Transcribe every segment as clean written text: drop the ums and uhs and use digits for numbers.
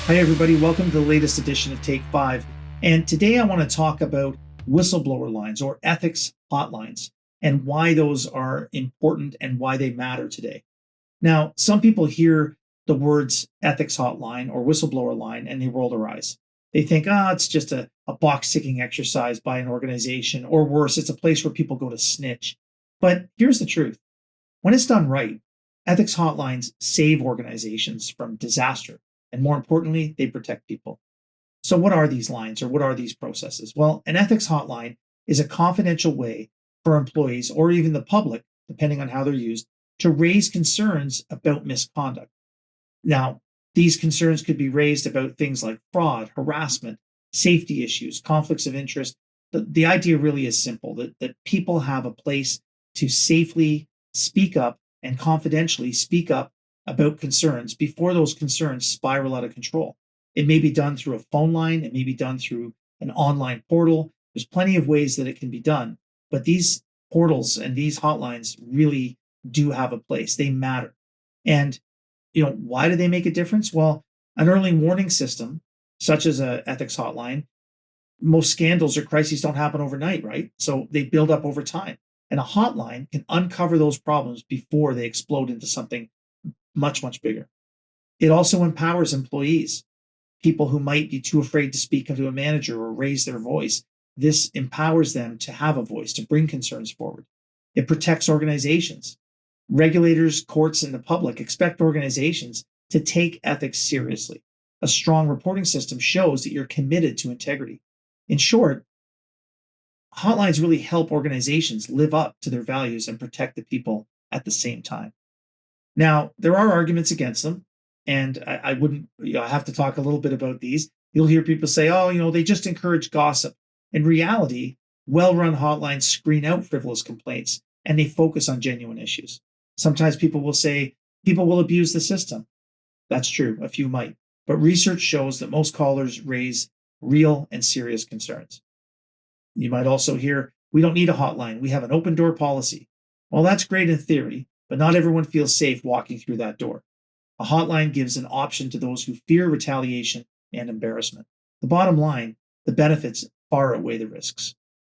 Hi, everybody. Welcome to the latest edition of Take 5. And today I want to talk about whistleblower lines or ethics hotlines and why those are important and why they matter today. Now, some people hear the words ethics hotline or whistleblower line and they roll their eyes. They think, it's just a box ticking exercise by an organization, or worse, it's a place where people go to snitch. But here's the truth. When it's done right, ethics hotlines save organizations from disaster. And more importantly, they protect people. So, what are these lines or what are these processes? Well, an ethics hotline is a confidential way for employees or even the public, depending on how they're used, to raise concerns about misconduct. Now, these concerns could be raised about things like fraud, harassment, safety issues, conflicts of interest. The idea really is simple that people have a place to safely speak up and confidentially speak up about concerns before those concerns spiral out of control. It may be done through a phone line, it may be done through an online portal. There's plenty of ways that it can be done, but these portals and these hotlines really do have a place. They matter. And why do they make a difference? Well, an early warning system, such as an ethics hotline, most scandals or crises don't happen overnight, right? So they build up over time. And a hotline can uncover those problems before they explode into something much, much bigger. It also empowers employees, people who might be too afraid to speak to a manager or raise their voice. This empowers them to have a voice, to bring concerns forward. It protects organizations. Regulators, courts, and the public expect organizations to take ethics seriously. A strong reporting system shows that you're committed to integrity. In short, hotlines really help organizations live up to their values and protect the people at the same time. Now, there are arguments against them, and I wouldn't, I have to talk a little bit about these. You'll hear people say, they just encourage gossip. In reality, well-run hotlines screen out frivolous complaints and they focus on genuine issues. Sometimes people will say people will abuse the system. That's true, a few might. But research shows that most callers raise real and serious concerns. You might also hear, we don't need a hotline. We have an open door policy. Well, that's great in theory, but not everyone feels safe walking through that door. A hotline gives an option to those who fear retaliation and embarrassment. The bottom line, the benefits far outweigh the risks.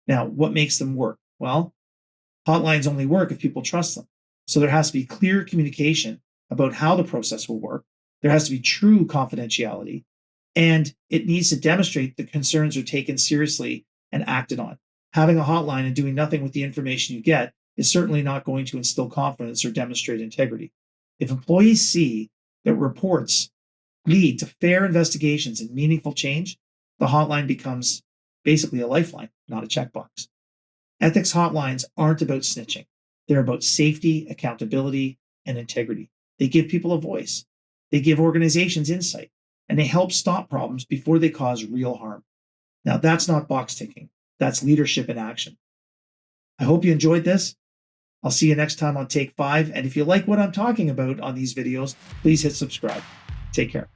Now, what makes them work? Well, hotlines only work if people trust them. So there has to be clear communication about how the process will work. There has to be true confidentiality, and it needs to demonstrate that concerns are taken seriously and acted on. Having a hotline and doing nothing with the information you get is certainly not going to instill confidence or demonstrate integrity. If employees see that reports lead to fair investigations and meaningful change, the hotline becomes basically a lifeline, not a checkbox. Ethics hotlines aren't about snitching. They're about safety, accountability, and integrity. They give people a voice. They give organizations insight, and they help stop problems before they cause real harm. Now, that's not box ticking. That's leadership in action. I hope you enjoyed this. I'll see you next time on Take 5. And if you like what I'm talking about on these videos, please hit subscribe. Take care.